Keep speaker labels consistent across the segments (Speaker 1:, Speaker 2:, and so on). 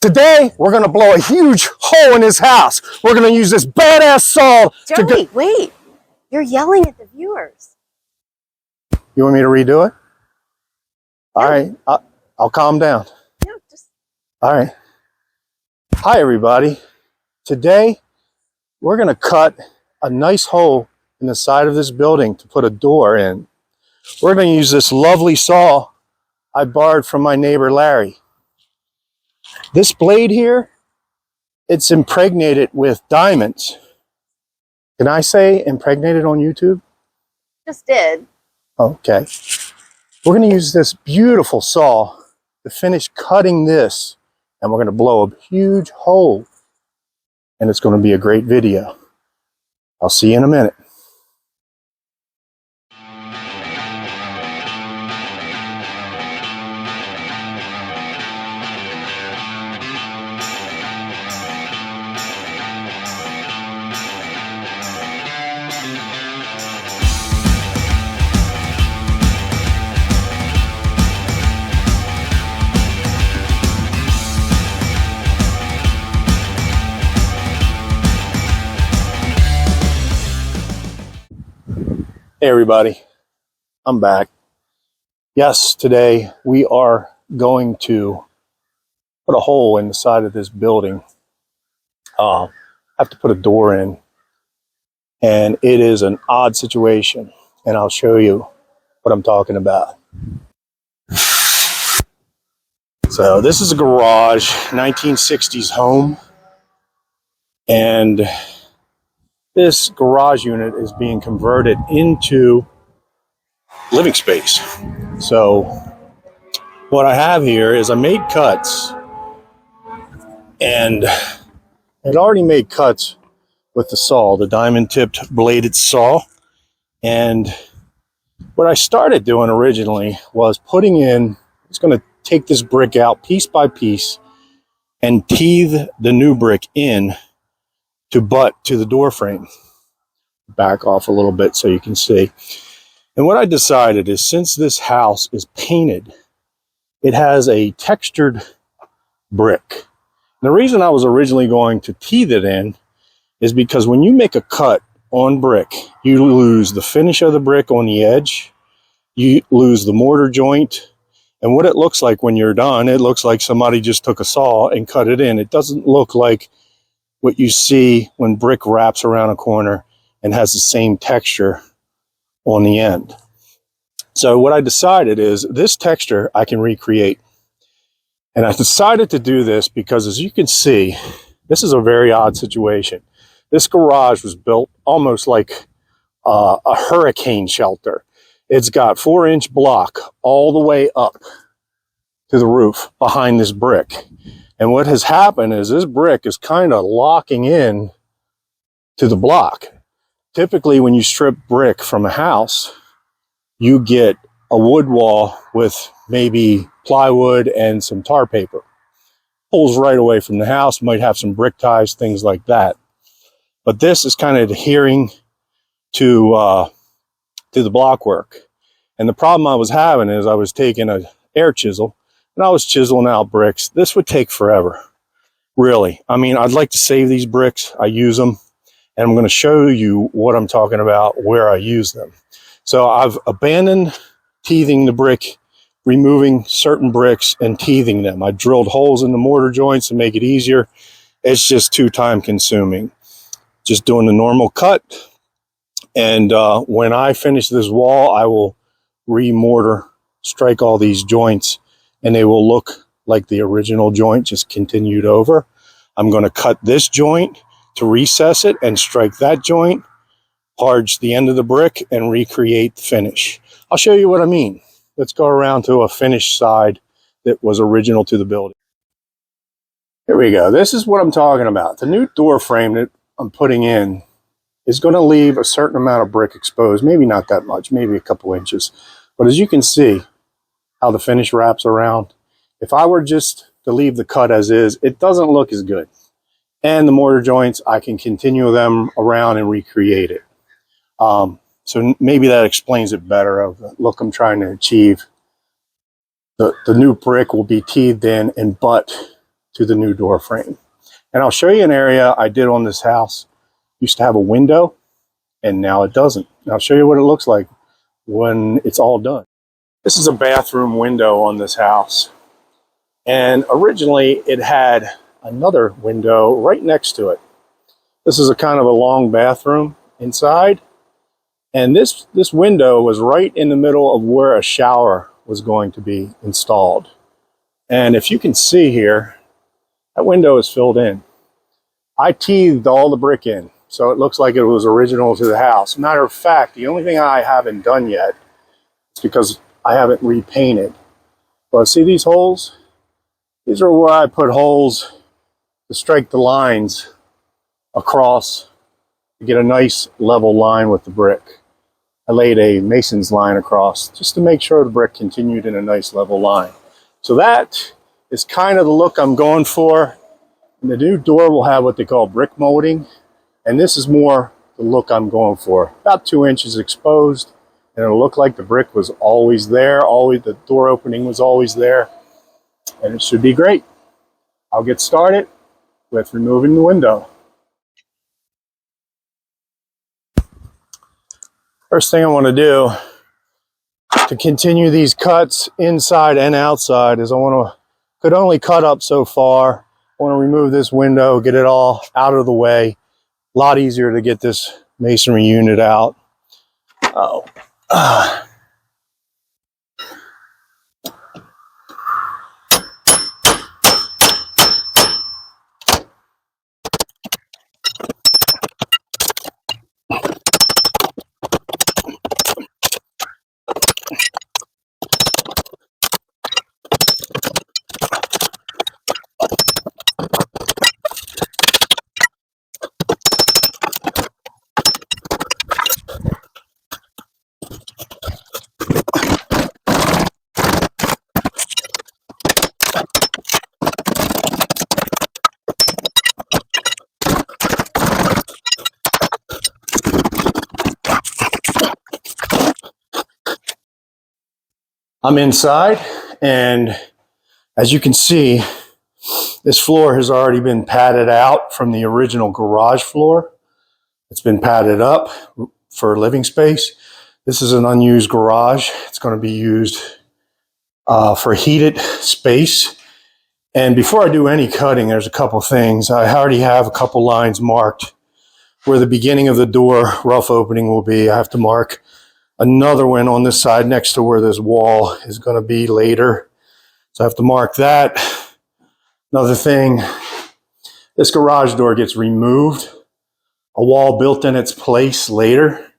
Speaker 1: Today, we're going to blow a huge hole in his house. We're going to use this badass saw.
Speaker 2: Joey, wait. You're yelling at the viewers.
Speaker 1: You want me to redo it? No. All right. I'll calm down.
Speaker 2: No, just...
Speaker 1: All right. Hi, everybody. Today, we're going to cut a nice hole in the side of this building to put a door in. We're going to use this lovely saw I borrowed from my neighbor, Larry. This blade here, it's impregnated with diamonds. Can I say impregnated on YouTube?
Speaker 2: Just did.
Speaker 1: Okay. We're going to use this beautiful saw to finish cutting this, and we're going to blow a huge hole, and it's going to be a great video. I'll see you in a minute. Hey everybody, I'm back. Yes, today we are going to put a hole in the side of this building. I have to put a door in, and it is an odd situation, and I'll show you what I'm talking about. So this is a garage, 1960s home, and this garage unit is being converted into living space. So what I have here is I made cuts, and I'd already made cuts with the saw, the diamond tipped bladed saw. And what I started doing originally was putting in, it's going to take this brick out piece by piece and teeth the new brick in to butt to the door frame. Back off a little bit so you can see. And what I decided is, since this house is painted, it has a textured brick. And the reason I was originally going to teeth it in is because when you make a cut on brick, you lose the finish of the brick on the edge, you lose the mortar joint, and what it looks like when you're done, it looks like somebody just took a saw and cut it in. It doesn't look like what you see when brick wraps around a corner and has the same texture on the end. So what I decided is, this texture I can recreate. And I decided to do this because, as you can see, this is a very odd situation. This garage was built almost like a hurricane shelter. It's got 4-inch block all the way up to the roof behind this brick. And what has happened is this brick is kind of locking in to the block. Typically, when you strip brick from a house, you get a wood wall with maybe plywood and some tar paper. Pulls right away from the house, might have some brick ties, things like that. But this is kind of adhering to the block work. And the problem I was having is, I was taking an air chisel and I was chiseling out bricks. This would take forever, really. I mean, I'd like to save these bricks. I use them, and I'm going to show you what I'm talking about, where I use them. So I've abandoned teething the brick, removing certain bricks and teething them. I drilled holes in the mortar joints to make it easier. It's just too time consuming. Just doing the normal cut. And when I finish this wall, I will re-mortar, strike all these joints, and they will look like the original joint, just continued over. I'm going to cut this joint to recess it and strike that joint, parge the end of the brick, and recreate the finish. I'll show you what I mean. Let's go around to a finished side that was original to the building. Here we go. This is what I'm talking about. The new door frame that I'm putting in is going to leave a certain amount of brick exposed. Maybe not that much, maybe a couple inches. But as you can see how the finish wraps around, if I were just to leave the cut as is, it doesn't look as good. And the mortar joints, I can continue them around and recreate it. So maybe that explains it better of the look I'm trying to achieve. The new brick will be teethed in and butt to the new door frame. And I'll show you an area I did on this house. Used to have a window, and now it doesn't. And I'll show you what it looks like when it's all done. This is a bathroom window on this house. And originally it had another window right next to it. This is a kind of a long bathroom inside. And this window was right in the middle of where a shower was going to be installed. And if you can see here, that window is filled in. I teethed all the brick in, so it looks like it was original to the house. Matter of fact, the only thing I haven't done yet is because I haven't repainted. But see these holes? These are where I put holes to strike the lines across to get a nice level line with the brick. I laid a mason's line across just to make sure the brick continued in a nice level line. So that is kind of the look I'm going for. And the new door will have what they call brick molding. And this is more the look I'm going for. About 2 inches exposed. And it'll look like the brick was always there. Always, the door opening was always there. And it should be great. I'll get started with removing the window. First thing I want to do to continue these cuts inside and outside is could only cut up so far. I want to remove this window, get it all out of the way. A lot easier to get this masonry unit out. I'm inside, and as you can see, this floor has already been padded out from the original garage floor. It's been padded up for living space. This is an unused garage. It's going to be used for heated space. And before I do any cutting, there's a couple things. I already have a couple lines marked where the beginning of the door rough opening will be. I have to mark another one on this side next to where this wall is going to be later. So I have to mark that. Another thing, this garage door gets removed, a wall built in its place later.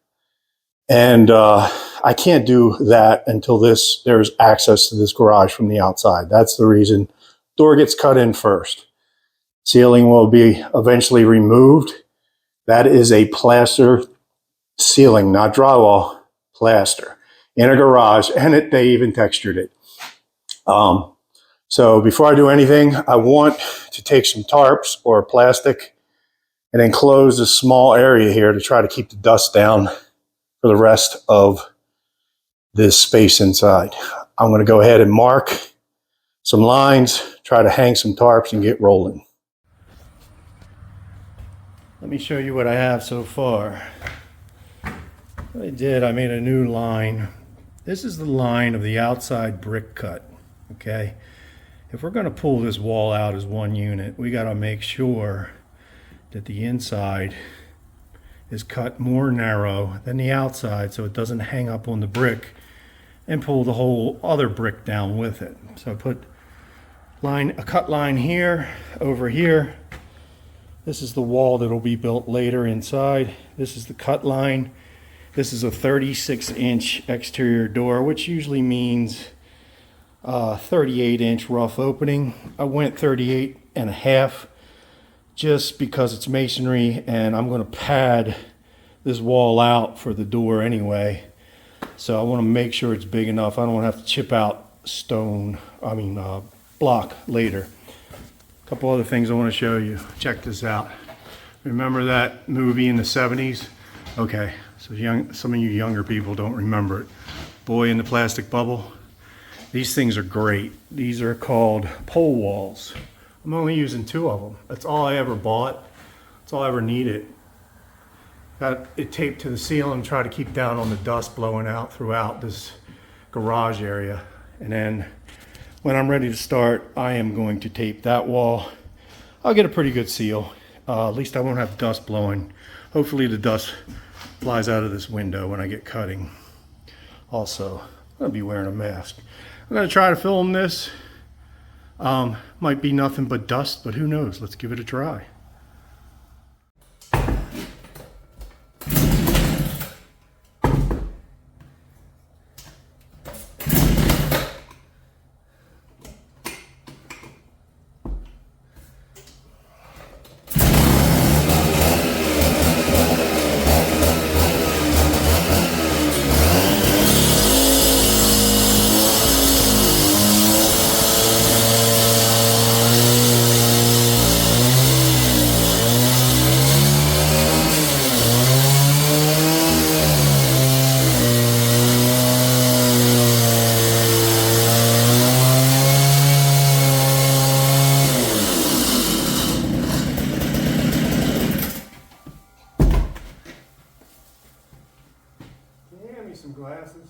Speaker 1: And I can't do that until there's access to this garage from the outside. That's the reason. Door gets cut in first. Ceiling will be eventually removed. That is a plaster ceiling, not drywall. Plaster in a garage, and they even textured it. So before I do anything, I want to take some tarps or plastic and enclose a small area here to try to keep the dust down for the rest of this space inside. I'm going to go ahead and mark some lines, try to hang some tarps and get rolling. Let me show you what I have so far. I made a new line. This is the line of the outside brick cut, okay? If we're going to pull this wall out as one unit, we got to make sure that the inside is cut more narrow than the outside so it doesn't hang up on the brick and pull the whole other brick down with it. So I put a cut line here, over here. This is the wall that will be built later inside. This is the cut line. This is a 36-inch exterior door, which usually means 38-inch rough opening. I went 38.5 just because it's masonry, and I'm going to pad this wall out for the door anyway. So I want to make sure it's big enough. I don't want to have to chip out block later. A couple other things I want to show you. Check this out. Remember that movie in the 70s? Okay. So some of you younger people don't remember it. Boy in the Plastic Bubble. These things are great. These are called pole walls I'm only using 2 of them. That's all I ever bought. That's all I ever needed. Got it taped to the ceiling, try to keep down on the dust blowing out throughout this garage area. And then when I'm ready to start, I am going to tape that wall. I'll get a pretty good seal. At least I won't have dust blowing. Hopefully the dust flies out of this window when I get cutting. Also, I'm gonna be wearing a mask. I'm gonna try to film this. Might be nothing but dust, but who knows? Let's give it a try. Hand me some glasses.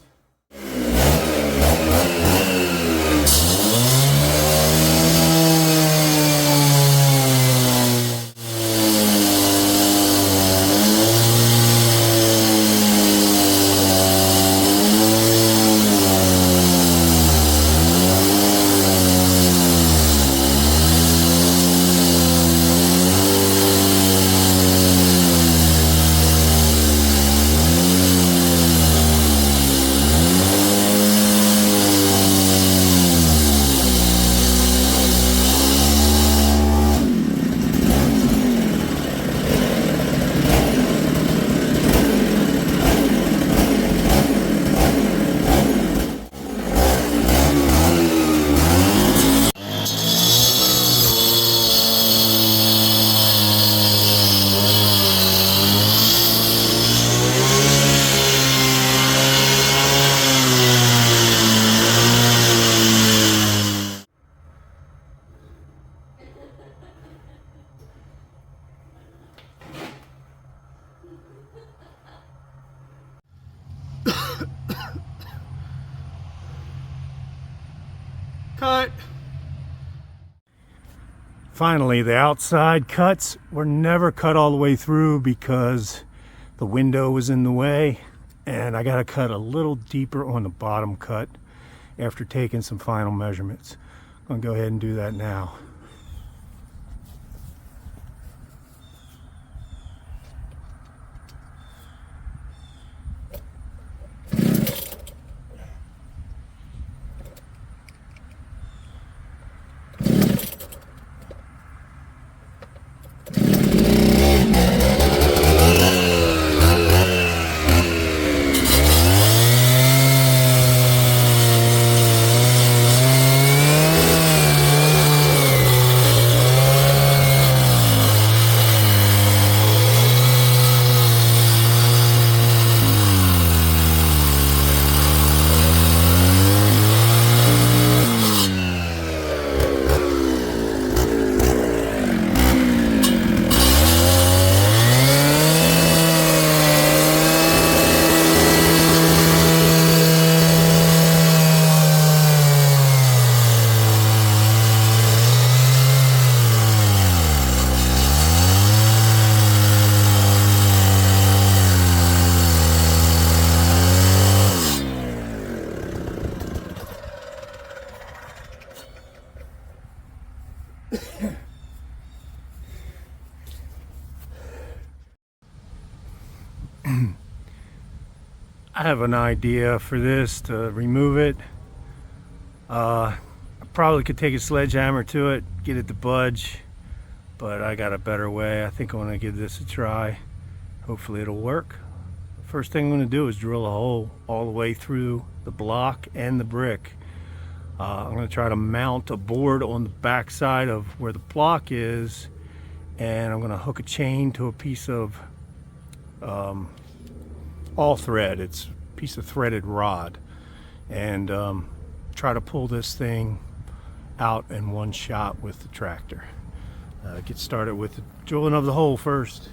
Speaker 1: Cut. Finally, the outside cuts were never cut all the way through because the window was in the way, and I got to cut a little deeper on the bottom cut after taking some final measurements. I'm going to go ahead and do that now. I have an idea for this to remove it. I probably could take a sledgehammer to it, get it to budge, but I got a better way. I think I want to give this a try. Hopefully it'll work. First thing I'm going to do is drill a hole all the way through the block and the brick. I'm going to try to mount a board on the back side of where the block is, and I'm going to hook a chain to a piece of all thread. It's a piece of threaded rod, and try to pull this thing out in one shot with the tractor. Get started with the drilling of the hole first.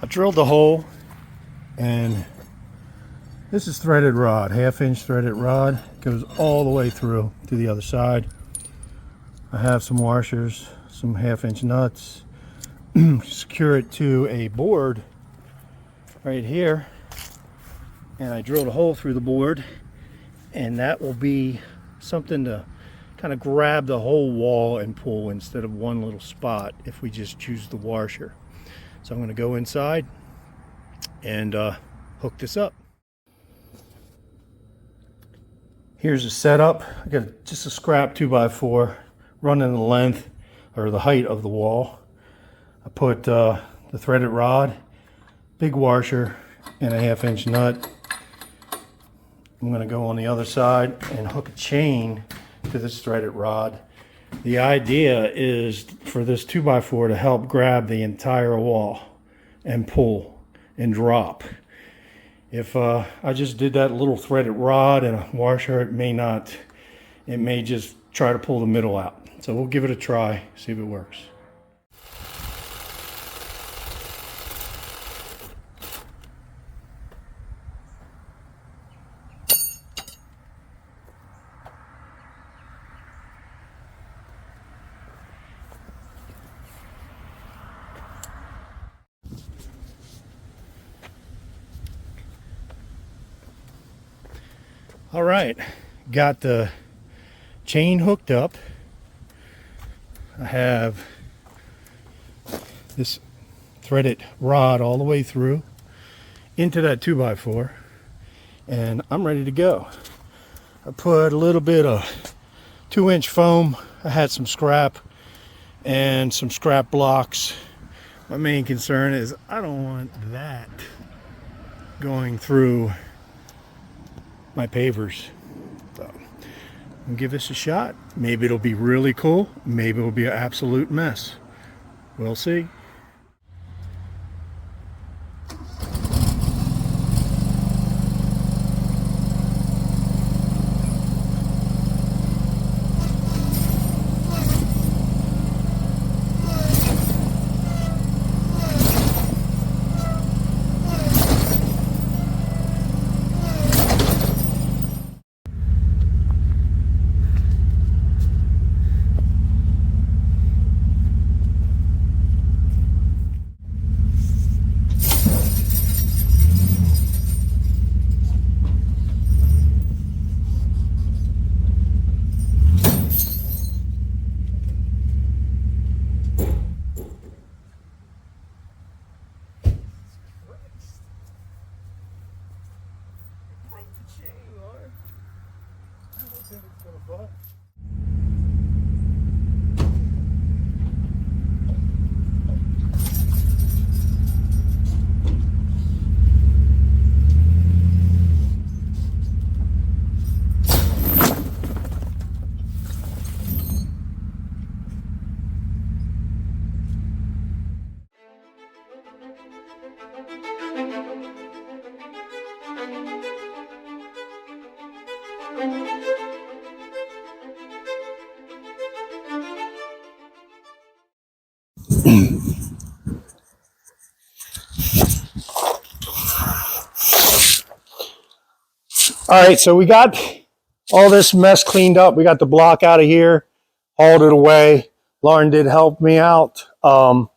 Speaker 1: I drilled the hole, and this is threaded rod, 1/2 inch threaded rod, goes all the way through to the other side. I have some washers, some 1/2 inch nuts, secure it to a board right here, and I drilled a hole through the board, and that will be something to kind of grab the whole wall and pull instead of one little spot if we just choose the washer. So I'm going to go inside and hook this up. Here's the setup. I got just a scrap 2x4 running the length or the height of the wall. I put the threaded rod, big washer, and a 1/2 inch nut. I'm going to go on the other side and hook a chain to this threaded rod. The idea is for this 2x4 to help grab the entire wall and pull and drop. If I just did that little threaded rod and a washer, it may not. It may just try to pull the middle out. So we'll give it a try, see if it works. All right, got the chain hooked up. I have this threaded rod all the way through into that 2x4, and I'm ready to go. I put a little bit of 2-inch foam. I had some scrap and some scrap blocks. My main concern is I don't want that going through my pavers. So I'll give this a shot. Maybe it'll be really cool. Maybe it'll be an absolute mess. We'll see. All right, so we got all this mess cleaned up. We got the block out of here, hauled it away. Lauren did help me out. We're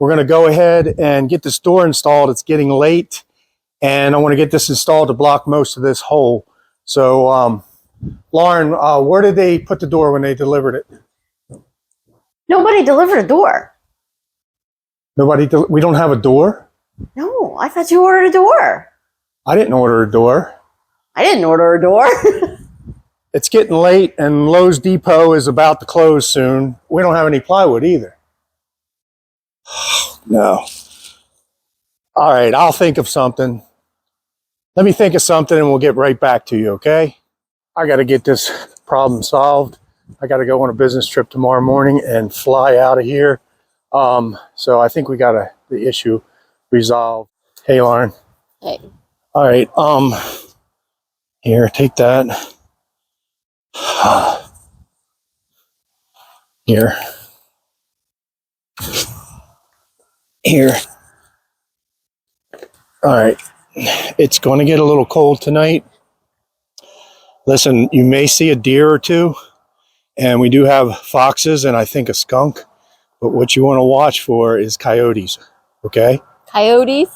Speaker 1: going to go ahead and get this door installed. It's getting late, and I want to get this installed to block most of this hole. So Lauren, where did they put the door when they delivered it?
Speaker 2: Nobody delivered a door.
Speaker 1: We don't have a door?
Speaker 2: No, I thought you ordered a door.
Speaker 1: I didn't order a door.
Speaker 2: I didn't order a door.
Speaker 1: It's getting late and Lowe's Depot is about to close soon. We don't have any plywood either. No. All right, I'll think of something. Let me think of something and we'll get right back to you, okay? I got to get this problem solved. I got to go on a business trip tomorrow morning and fly out of here. So I think we got the issue resolved. Hey, Lauren.
Speaker 2: Hey.
Speaker 1: All right. Here, take that. Here. Here. All right. It's going to get a little cold tonight. Listen, you may see a deer or two, and we do have foxes and I think a skunk, but what you want to watch for is coyotes, okay?
Speaker 2: Coyotes?